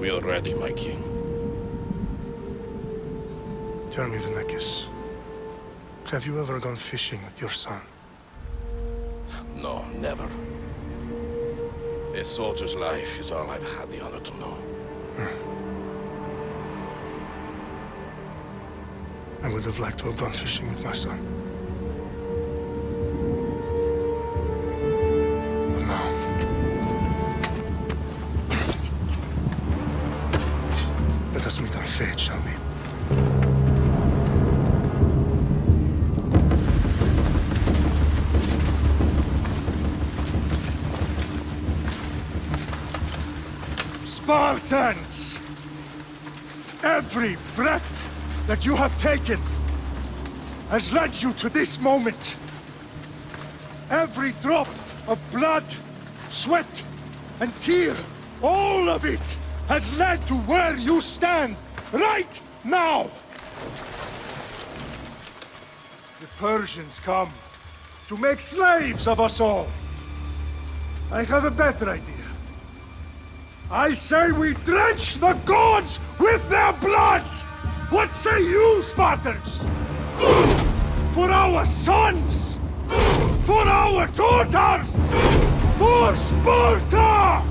We are ready, my king. Tell me, Venekis, have you ever gone fishing with your son? No, never. A soldier's life is all I've had the honor to know. I would have liked to have gone fishing with my son. But now... let us meet on fate, shall we? Spartans! Every breath that you have taken has led you to this moment. Every drop of blood, sweat, and tear, all of it has led to where you stand right now. The Persians come to make slaves of us all. I have a better idea. I say we drench the gods with their bloods! What say you, Spartans? For our sons! For our daughters! For Sparta!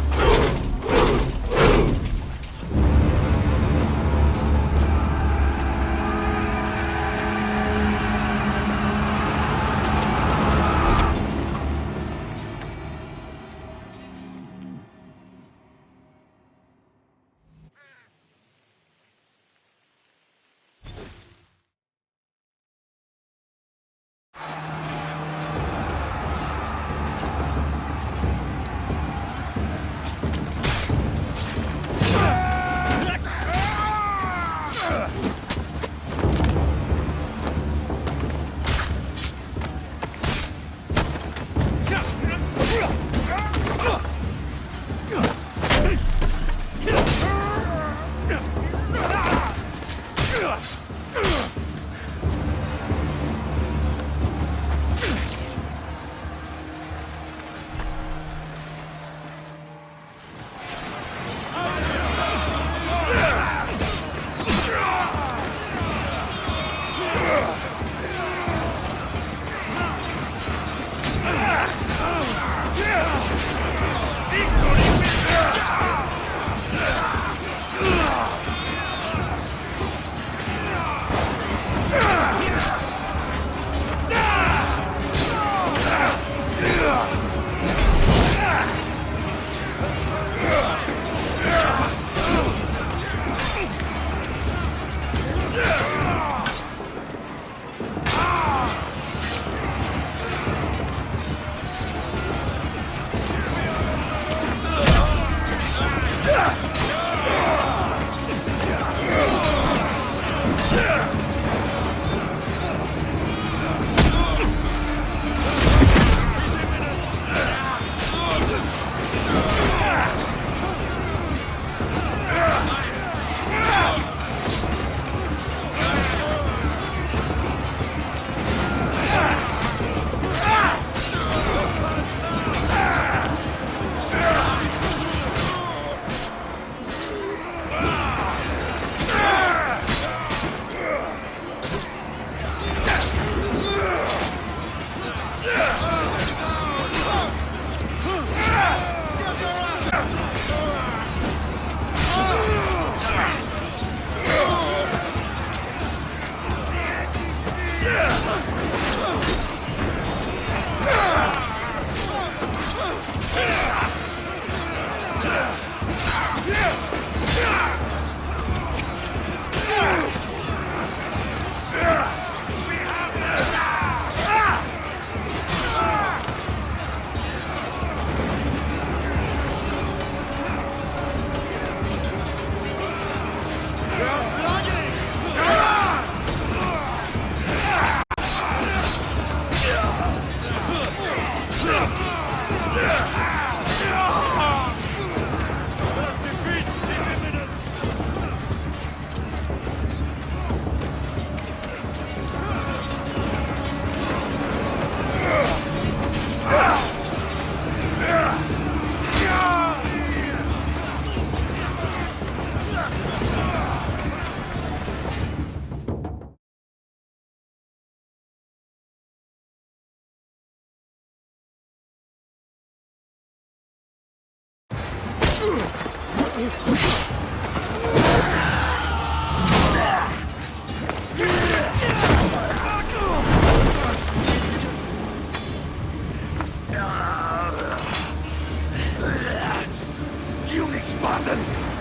Unix Spartan!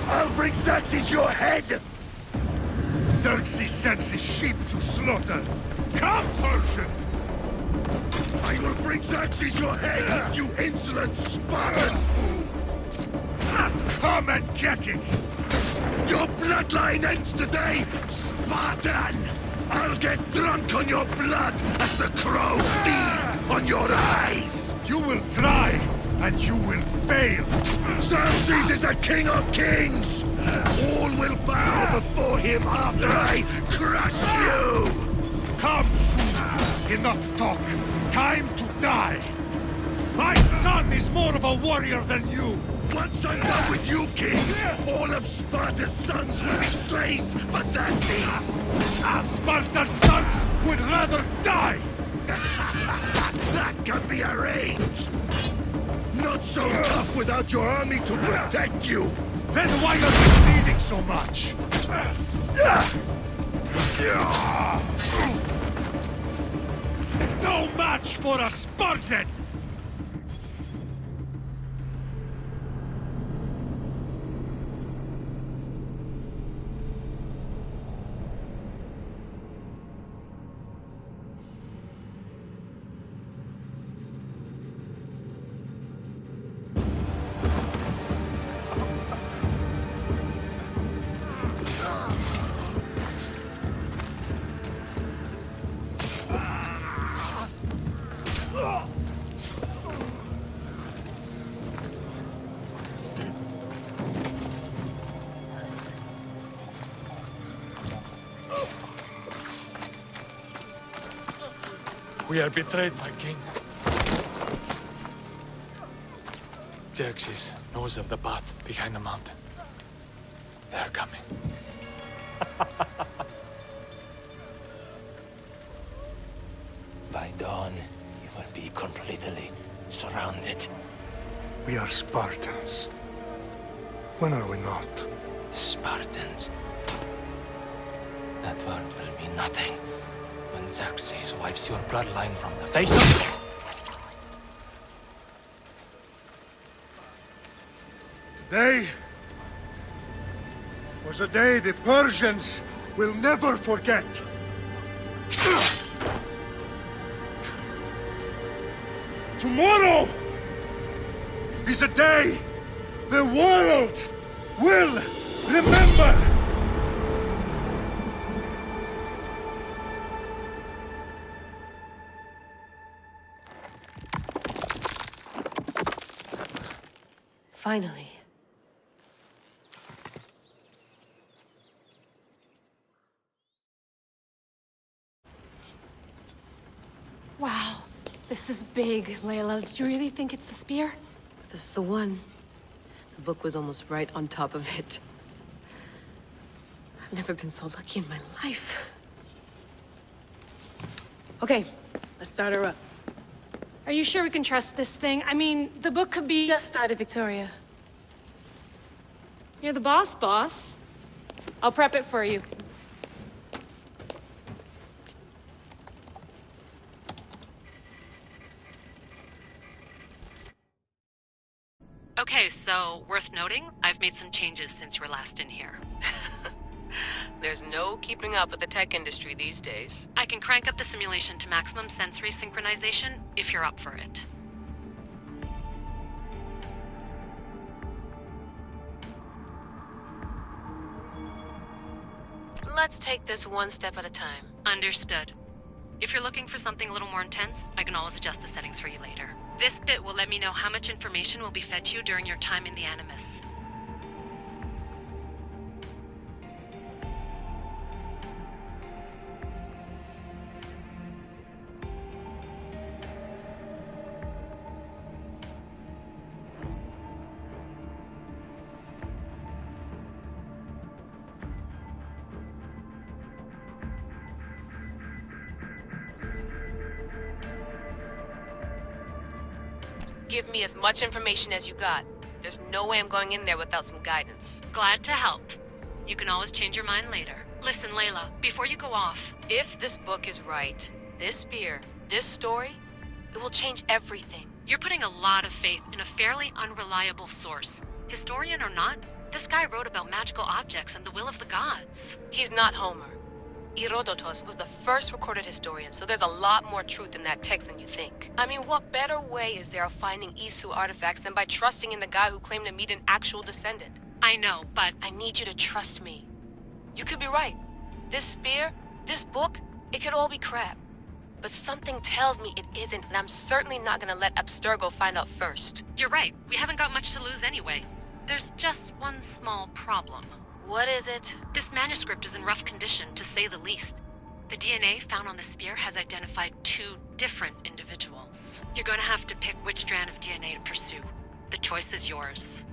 I'll bring Xerxes your head! Xerxes sends his sheep to slaughter. Come, Persian! I will bring Xerxes your head, you insolent Spartan! Come and get it! Your bloodline ends today, Spartan! I'll get drunk on your blood as the crows feed on your eyes! You will try, and you will fail! Xerxes is the king of kings! All will bow before him after I crush you! Come, fool! Enough talk! Time to die! My son is more of a warrior than you! Once I'm done with you, king, all of Sparta's sons will be slaves for Xerxes! Sparta's sons would rather die! That can be arranged! Not so tough without your army to protect you! Then why are you bleeding so much? No match for a Spartan! We are betrayed, my king. Xerxes knows of the path behind the mountain. They are coming. By dawn, you will be completely surrounded. We are Spartans. When are we not? Spartans. That word will mean nothing when Xerxes wipes your bloodline from the face of... Today was a day the Persians will never forget. Tomorrow is a day the world will remember. Finally. Wow, this is big, Layla. Did you really think it's the spear? This is the one. The book was almost right on top of it. I've never been so lucky in my life. Okay, let's start her up. Are you sure we can trust this thing? I mean, the book could be... Just started, Victoria. You're the boss. I'll prep it for you. Okay, so worth noting, I've made some changes since you were last in here. There's no keeping up with the tech industry these days. I can crank up the simulation to maximum sensory synchronization if you're up for it. Let's take this one step at a time. Understood. If you're looking for something a little more intense, I can always adjust the settings for you later. This bit will let me know how much information will be fed to you during your time in the Animus. Give me as much information as you got. There's no way I'm going in there without some guidance. Glad to help. You can always change your mind later. Listen, Layla, before you go off, If this book is right, this spear, this story, it will change everything. you're putting a lot of faith in a fairly unreliable source. Historian or not, this guy wrote about magical objects and the will of the gods. He's not Homer. Herodotus was the first recorded historian, so there's a lot more truth in that text than you think. I mean, what better way is there of finding Isu artifacts than by trusting in the guy who claimed to meet an actual descendant? I know, but I need you to trust me. You could be right. This spear, this book, it could all be crap. But something tells me it isn't, and I'm certainly not gonna let Abstergo find out first. you're right. We haven't got much to lose anyway. There's just one small problem. What is it? This manuscript is in rough condition, to say the least. The DNA found on the spear has identified 2 different individuals. You're gonna have to pick which strand of DNA to pursue. The choice is yours.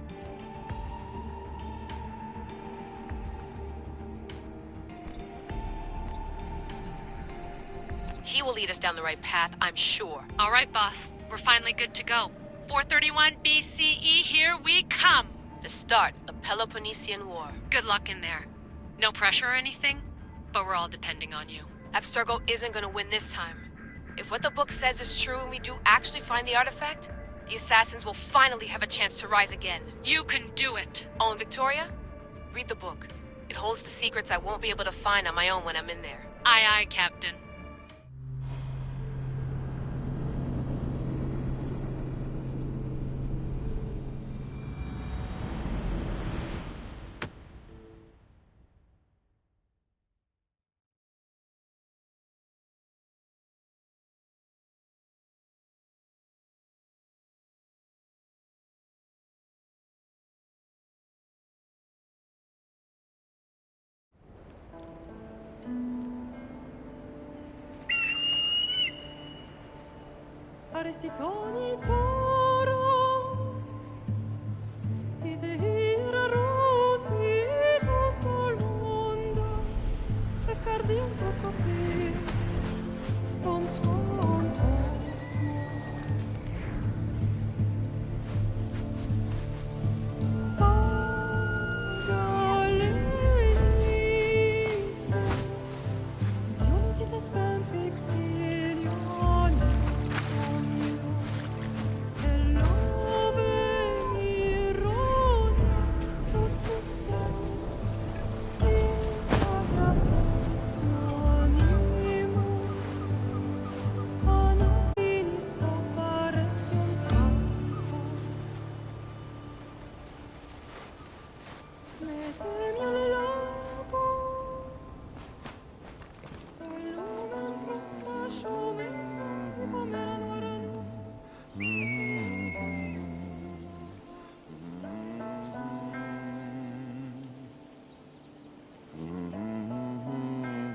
He will lead us down the right path, I'm sure. All right, boss. We're finally good to go. 431 BCE, here we come! The start of the Peloponnesian War. Good luck in there. No pressure or anything, but we're all depending on you. Abstergo isn't gonna win this time. If what the book says is true and we do actually find the artifact, the assassins will finally have a chance to rise again. You can do it! Oh, and Victoria? Read the book. It holds the secrets I won't be able to find on my own when I'm in there. Aye, aye, Captain. Arestitoni toro, idehira rositos tolondas, efcardios proscopir, ton son otmo. Pagalenise, ionites ben fixilionis,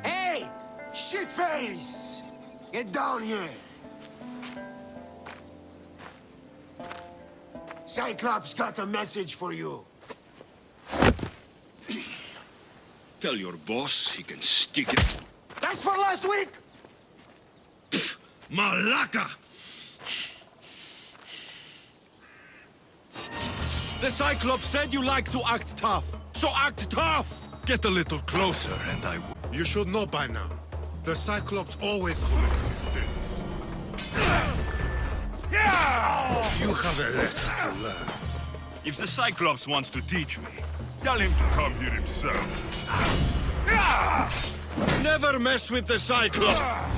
Hey! Shitface! Get down here! Cyclops got a message for you. Tell your boss he can stick it. That's for last week! Malaka! The Cyclops said you like to act tough. So act tough! Get a little closer and I will. You should know by now. The Cyclops always commit mistakes. You have a lesson to learn. If the Cyclops wants to teach me, tell him to come here himself. Never mess with the Cyclops!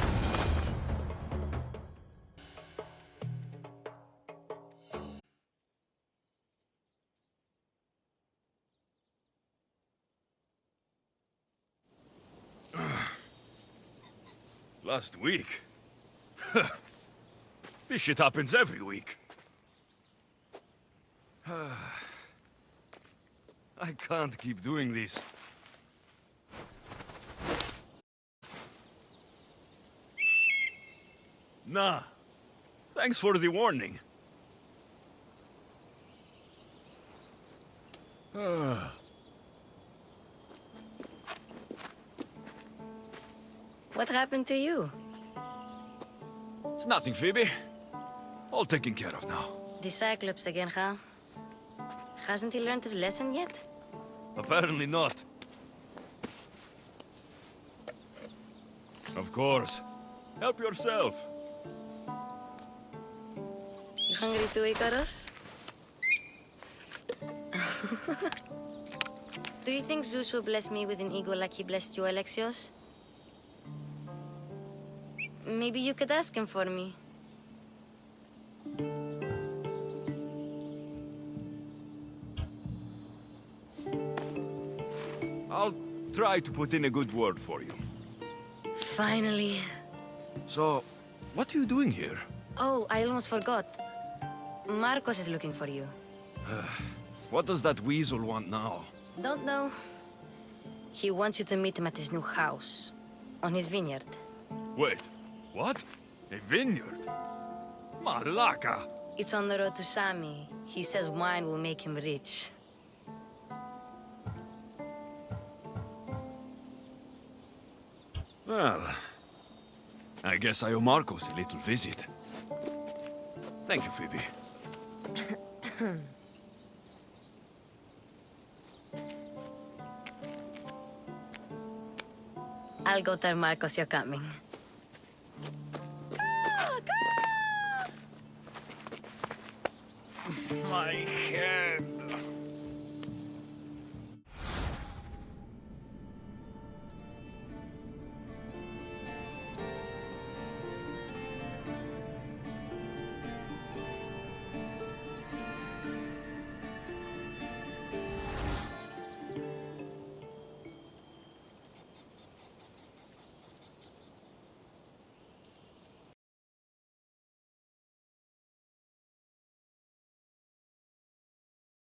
Last week? This shit happens every week. I can't keep doing this. Nah. Thanks for the warning. What happened to you? It's nothing, Phoebe. All taken care of now. The Cyclops again, huh? Hasn't he learned his lesson yet? Apparently not. Of course. Help yourself. You hungry too, Icarus? Do you think Zeus will bless me with an ego like he blessed you, Alexios? Maybe you could ask him for me. I'll try to put in a good word for you. Finally. So, what are you doing here? Oh, I almost forgot. Marcos is looking for you. What does that weasel want now? Don't know. He wants you to meet him at his new house. On his vineyard. Wait, what? A vineyard? Malaka! It's on the road to Sami. He says wine will make him rich. Well, I guess I owe Marcos a little visit. Thank you, Phoebe. I'll go tell Marcos you're coming. My head.